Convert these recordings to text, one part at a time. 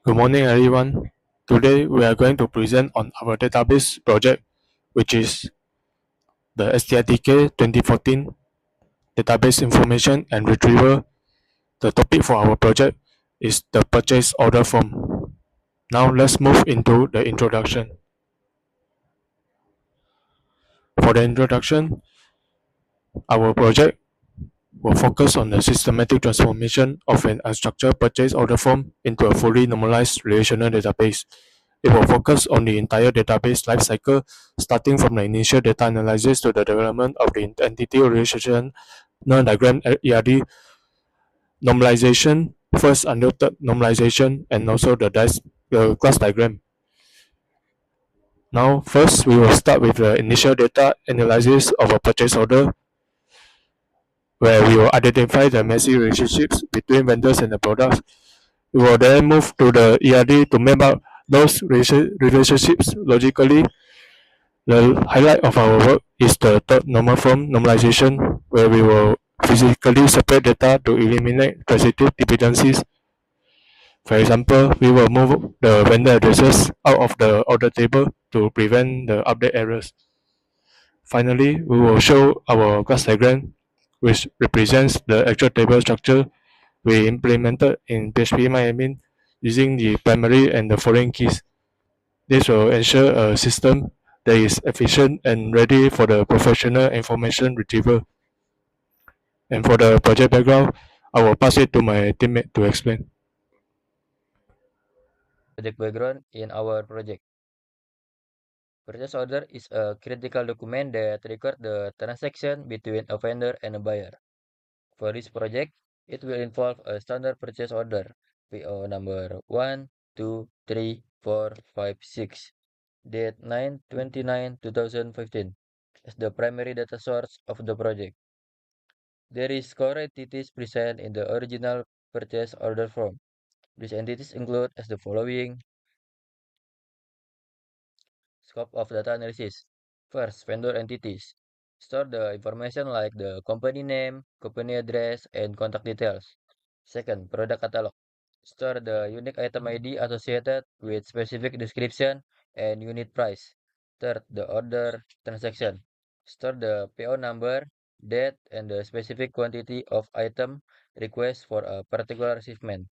Good morning, everyone. Today we are going to present on our database project, which is the STIDK 2014 database information and retrieval. The topic for our project is the purchase order form. Now let's move into the introduction. For the introduction, our project will focus on the systematic transformation of an unstructured purchase order form into a fully normalized relational database. It will focus on the entire database lifecycle, starting from the initial data analysis to the development of the entity relationship diagram, ERD normalization, first and third normalization, and also the class diagram. Now, first we will start with the initial data analysis of a purchase order, where we will identify the messy relationships between vendors and the products. We will then move to the ERD to map out those relationships logically. The highlight of our work is the third normal form normalization, where we will physically separate data to eliminate transitive dependencies. For example, we will move the vendor addresses out of the order table to prevent the update errors. Finally, we will show our class diagram, which represents the actual table structure we implemented in PHP using the primary and the foreign keys. This will ensure a system that is efficient and ready for the professional information retrieval. And for the project background, I will pass it to my teammate to explain. Project background in our project. Purchase order is a critical document that records the transaction between a vendor and a buyer. For this project, it will involve a standard purchase order, PO number 12345 date 9/29/2015, as the primary data source of the project. There is core entities present in the original purchase order form. These entities include as the following: scope of data analysis. First, vendor entities. Store the information like the company name, company address, and contact details. Second, product catalog. Store the unique item ID associated with specific description and unit price. Third, the order transaction. Store the PO number, date, and the specific quantity of item request for a particular shipment.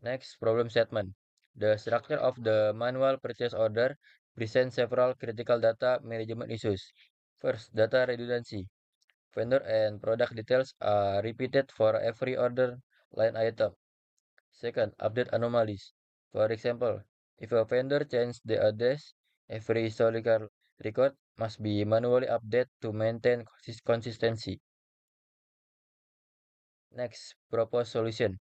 Next, problem statement. The structure of the manual purchase order presents several critical data management issues. First, data redundancy. Vendor and product details are repeated for every order line item. Second, update anomalies. For example, if a vendor changes the address, every historical record must be manually updated to maintain consistency. Next, proposed solution.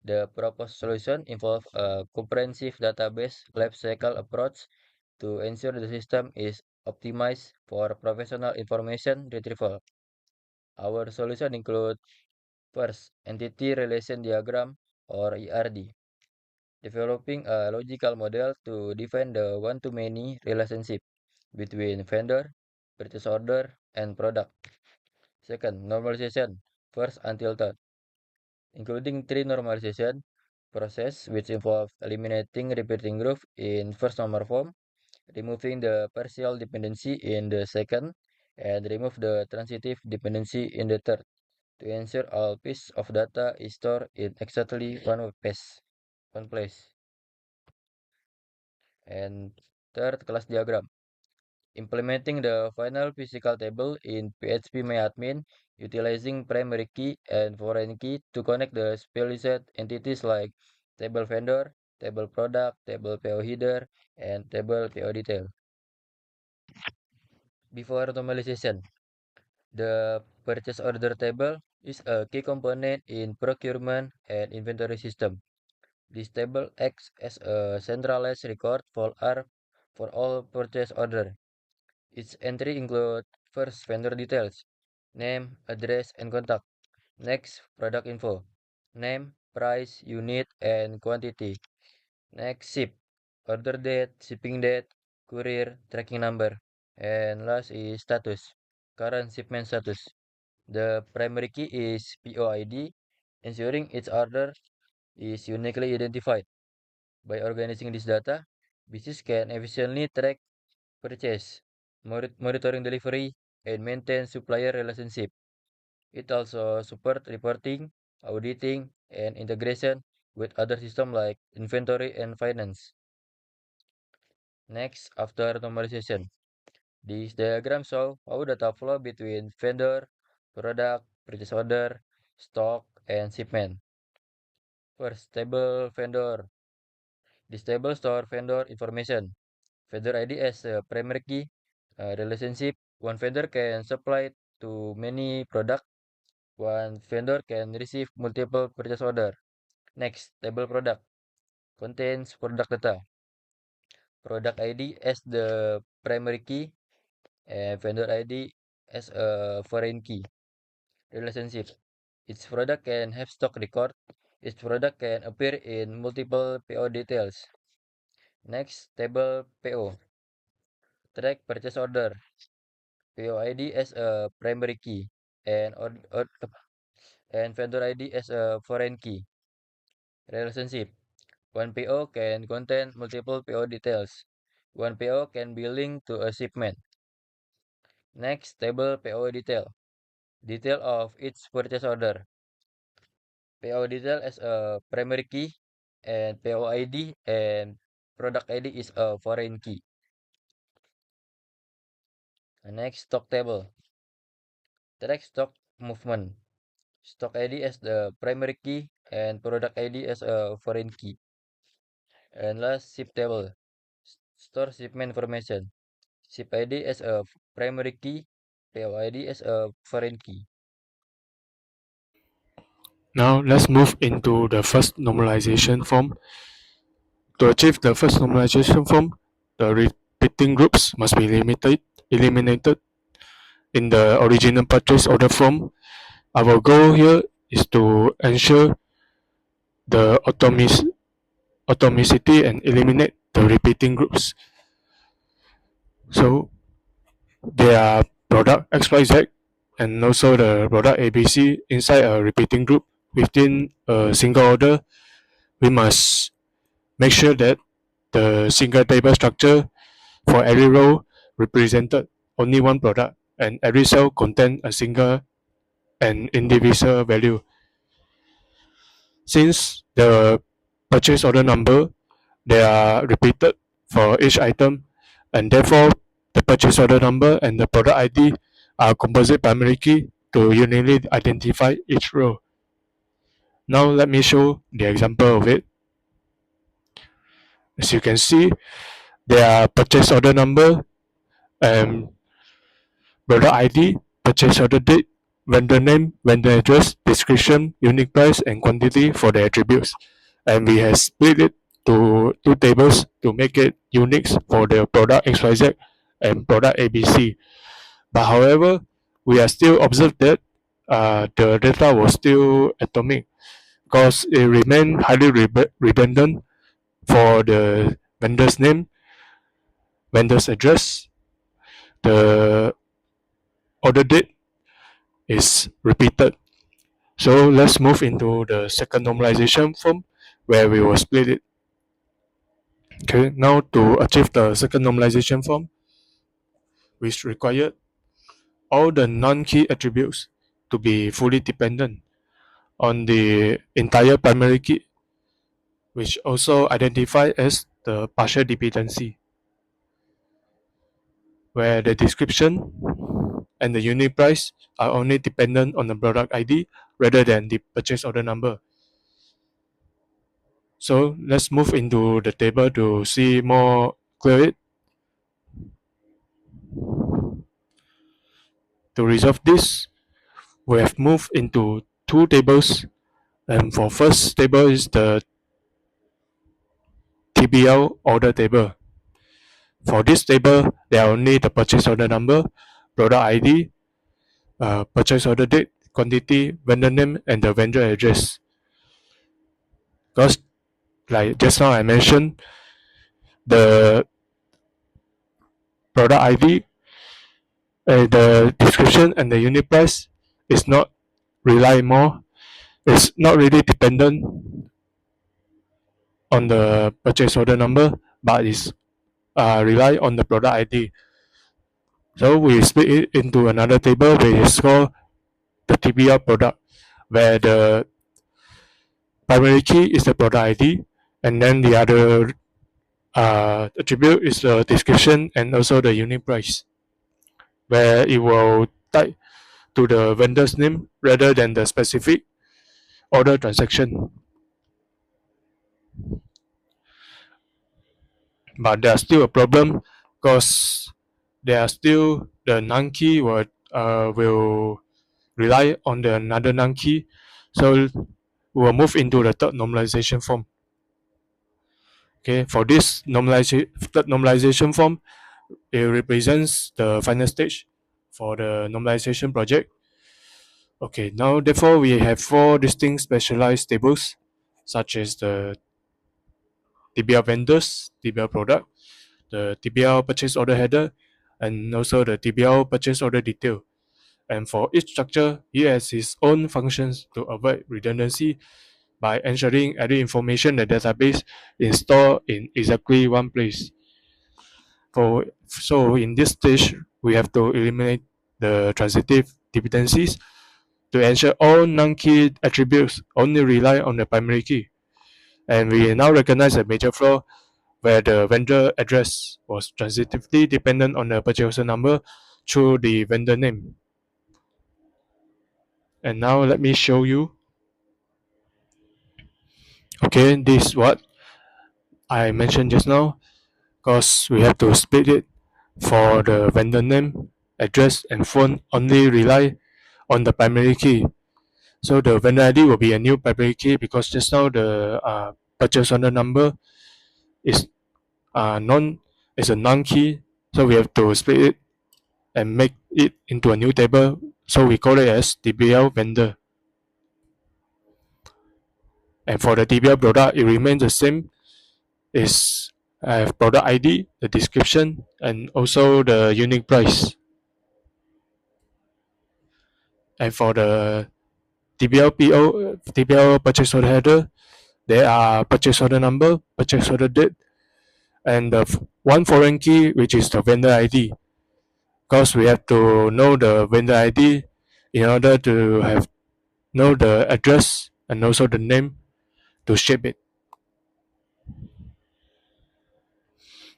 The proposed solution involves a comprehensive database lifecycle approach to ensure the system is optimized for professional information retrieval. Our solution includes first, entity relation diagram or ERD, developing a logical model to define the one-to-many relationship between vendor, purchase order, and product. Second, normalization, first until third, including tree normalization process, which involve eliminating repeating group in first normal form, removing the partial dependency in the second, and remove the transitive dependency in the third to ensure all piece of data is stored in exactly one place. And third, class diagram. Implementing the final physical table in PHP utilizing primary key and foreign key to connect the specialized entities like table vendor, table product, table PO header, and table PO detail. Before normalization, the purchase order table is a key component in procurement and inventory system. This table acts as a centralized record for all purchase order. Its entry include first vendor details, name, address, and contact. Next, product info, name, price, unit, and quantity. Next, ship, order date, shipping date, courier, tracking number. And last is status, current shipment status. The primary key is PO ID, ensuring each order is uniquely identified. By organizing this data, business can efficiently track purchase, monitoring delivery, and maintain supplier relationship. It also supports reporting, auditing, and integration with other systems like inventory and finance. Next, after normalization, this diagram shows how data flow between vendor, product, purchase order, stock, and shipment. First, table vendor. This table store vendor information. Vendor ID as a primary key. Relationship. One vendor can supply to many products. One vendor can receive multiple purchase order. Next, table product contains product data. Product ID as the primary key and vendor ID as a foreign key. Relationship. Each product can have stock record. Each product can appear in multiple PO details. Next, table PO. Track purchase order. PO ID as a primary key and and vendor ID as a foreign key. Relationship. One PO can contain multiple PO details. One PO can be linked to a shipment. Next, table PO detail. Detail of each purchase order. PO detail as a primary key and PO ID and product ID is a foreign key. Next, stock table. Track stock movement. Stock ID as the primary key and product ID as a foreign key. And last, ship table. Store shipment information. Ship ID as a primary key, PO ID as a foreign key. Now let's move into the first normalization form. To achieve the first normalization form, the repeating groups must be eliminated in the original purchase order form. Our goal here is to ensure the atomicity and eliminate the repeating groups. So there are product XYZ and also the product ABC inside a repeating group within a single order. We must make sure that the single table structure for every row represented only one product and every cell contained a single and indivisible value. Since the purchase order number they are repeated for each item and therefore the purchase order number and the product ID are composite primary key to uniquely identify each row. Now let me show the example of it. As you can see, there are purchase order number and product ID, purchase order date, vendor name, vendor address, description, unique price, and quantity for the attributes. And we have split it to two tables to make it unique for the product XYZ and product ABC. But however, we are still observed that the data was still atomic because it remained highly redundant for the vendor's name, vendor's address, the order date is repeated. So let's move into the second normalization form where we will split it. Okay, now to achieve the second normalization form, we require all the non-key attributes to be fully dependent on the entire primary key, which also identified as the partial dependency, where the description and the unit price are only dependent on the product ID rather than the purchase order number. So let's move into the table to see more clearly. To resolve this, we have moved into two tables. And for first table is the TBL order table. For this table, there are only the purchase order number, product ID, purchase order date, quantity, vendor name, and the vendor address. Because, like just now I mentioned, the product ID, the description, and the unit price is not rely more. It's not really dependent on the purchase order number, but is rely on the product ID. So we split it into another table which is called the TBR product, where the primary key is the product ID, and then the other attribute is the description and also the unit price, where it will type to the vendor's name rather than the specific order transaction. But there's still a problem because there are still the non key will rely on the another non key, so we'll move into the third normalization form. Okay, for this third normalization form, it represents the final stage for the normalization project. Okay, now therefore we have four distinct specialized tables, such as the TBR vendors, TBR product, the TBR purchase order header, and also the TBR purchase order detail. And for each structure, it has its own functions to avoid redundancy by ensuring every information in the database is stored in exactly one place. So in this stage, we have to eliminate the transitive dependencies to ensure all non-key attributes only rely on the primary key. And we now recognize a major flaw where the vendor address was transitively dependent on the purchase order number through the vendor name. And now let me show you. Okay, this is what I mentioned just now, because we have to split it for the vendor name, address, and phone only rely on the primary key. So the vendor ID will be a new primary key because just now the purchase order number is non is a non-key. So we have to split it and make it into a new table. So we call it as TBL vendor. And for the TBL product, it remains the same. Is product ID, the description, and also the unique price. And for the TBL purchase order header, there are purchase order number, purchase order date, and the one foreign key, which is the vendor ID. Because we have to know the vendor ID in order to have know the address and also the name to ship it.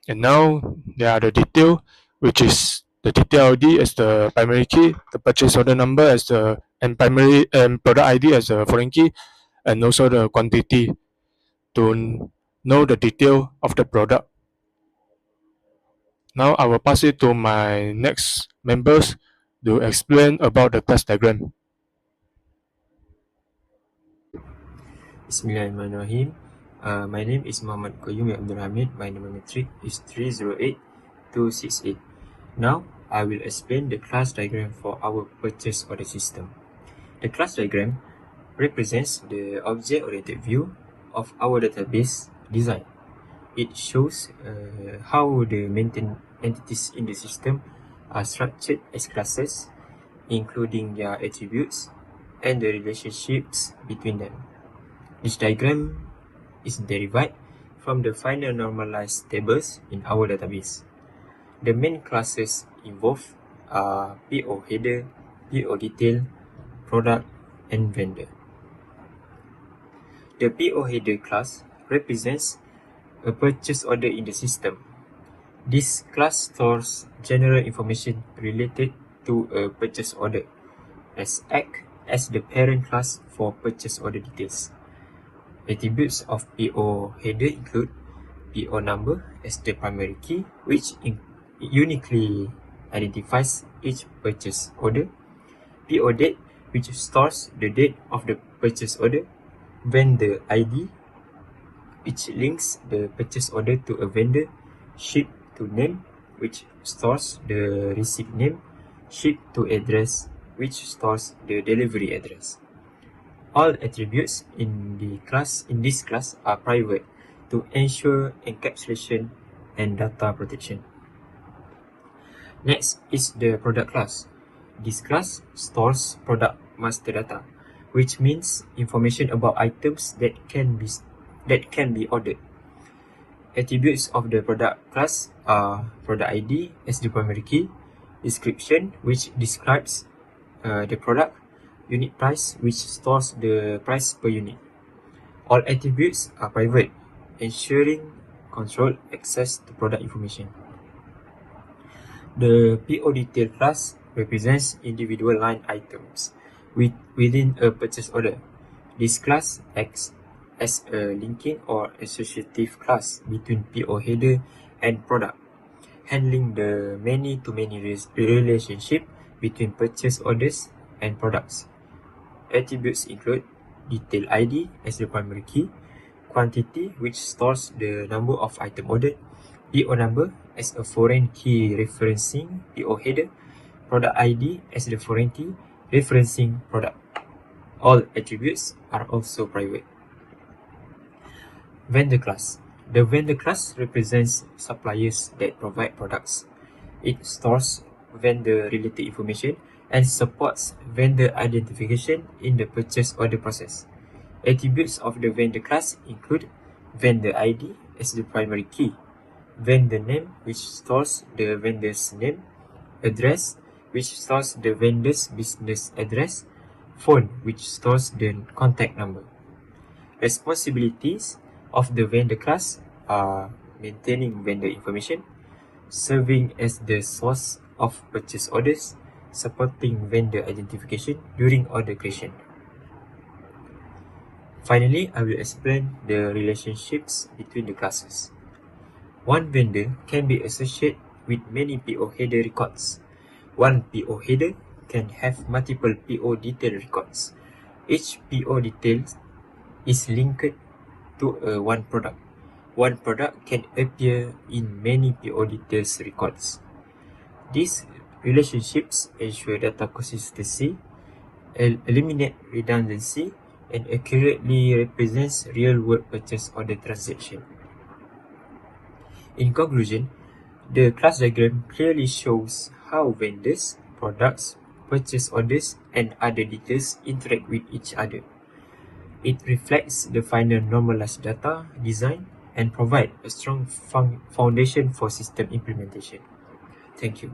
And now there are the detail, which is the detail ID as the primary key, the purchase order number as the and primary and product ID as the foreign key, and also the quantity to know the detail of the product. Now I will pass it to my next members to explain about the class diagram. Bismillahirrahmanirrahim. My name is Muhammad Qayyum Abdul Hamid. My number metric is 308268. Now, I will explain the class diagram for our purchase order system. The class diagram represents the object-oriented view of our database design. It shows how the maintained entities in the system are structured as classes, including their attributes and the relationships between them. This diagram is derived from the final normalized tables in our database. The main classes involved are PO header, PO detail, product, and vendor. The PO header class represents a purchase order in the system. This class stores general information related to a purchase order as act as the parent class for purchase order details. Attributes of PO header include PO number as the primary key, which uniquely identifies each purchase order, PO date, which stores the date of the purchase order, vendor ID, which links the purchase order to a vendor, ship to name, which stores the receipt name, ship to address, which stores the delivery address. All attributes in this class are private to ensure encapsulation and data protection. Next is the product class. This class stores product master data, which means information about items that can be that can be ordered. Attributes of the product class are product ID as the primary key, description which describes the product, unit price which stores the price per unit. All attributes are private, ensuring controlled access to product information. The PO detail class represents individual line items within a purchase order. This class acts as a linking or associative class between PO header and product, handling the many-to-many relationship between purchase orders and products. Attributes include detail ID as the primary key, quantity which stores the number of item ordered, PO number as a foreign key referencing PO header, product ID as the foreign key referencing product. All attributes are also private. Vendor class. The vendor class represents suppliers that provide products. It stores vendor-related information and supports vendor identification in the purchase order process. Attributes of the vendor class include vendor ID as the primary key, vendor name which stores the vendor's name, address which stores the vendor's business address, phone which stores the contact number. Responsibilities of the vendor class are maintaining vendor information, serving as the source of purchase orders, supporting vendor identification during order creation. Finally, I will explain the relationships between the classes. One vendor can be associated with many PO header records. One PO header can have multiple PO detail records. Each PO detail is linked to one product. One product can appear in many PO details records. These relationships ensure data consistency, eliminate redundancy, and accurately represents real-world purchase order transaction. In conclusion, the class diagram clearly shows how vendors, products, purchase orders, and other details interact with each other. It reflects the final normalized data design and provides a strong foundation for system implementation. Thank you.